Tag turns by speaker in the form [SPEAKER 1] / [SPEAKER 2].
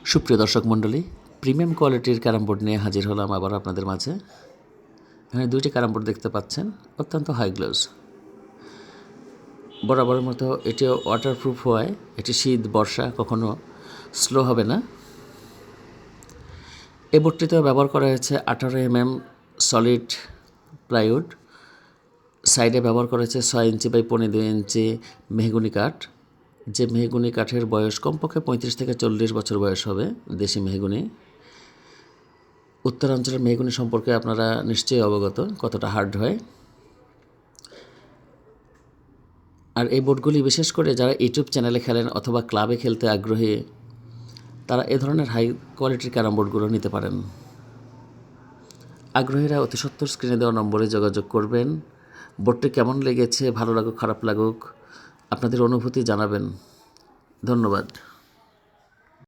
[SPEAKER 1] সুপ্রিয় দর্শক মণ্ডলী, প্রিমিয়াম কোয়ালিটির ক্যারাম বোর্ড নিয়ে হাজির হলাম আবার আপনাদের মাঝে। এখানে দুইটি ক্যারাম বোর্ড দেখতে পাচ্ছেন, অত্যন্ত হাই গ্লোজ। বরাবরের মতো এটিও ওয়াটারপ্রুফ হওয়ায় এটি শীত বর্ষা কখনো স্লো হবে না। এই বোর্ডটিতেও ব্যবহার করা হয়েছে 18 mm সলিড প্লাইউড। সাইডে ব্যবহার করা হয়েছে 6 ইঞ্চি বাই 15 ইঞ্চি মেহগুনি কাঠ, যে মেহগুনি কাঠের বয়স কমপক্ষে 35 থেকে 40 বছর বয়স হবে। দেশি মেহগুনি। উত্তরাঞ্চলের মেহগুনি সম্পর্কে আপনারা নিশ্চয়ই অবগত কতটা হার্ড হয়। আর এই বোর্ডগুলি বিশেষ করে যারা ইউটিউব চ্যানেলে খেলেন অথবা ক্লাবে খেলতে আগ্রহী, তারা এ ধরনের হাই কোয়ালিটির ক্যারাম বোর্ডগুলো নিতে পারেন। আগ্রহীরা অতি সত্বর স্ক্রিনে দেওয়া নম্বরে যোগাযোগ করবেন। বোর্ডটি কেমন লেগেছে, ভালো লাগুক খারাপ লাগুক, আপনাদের অনুভূতি জানাবেন। ধন্যবাদ।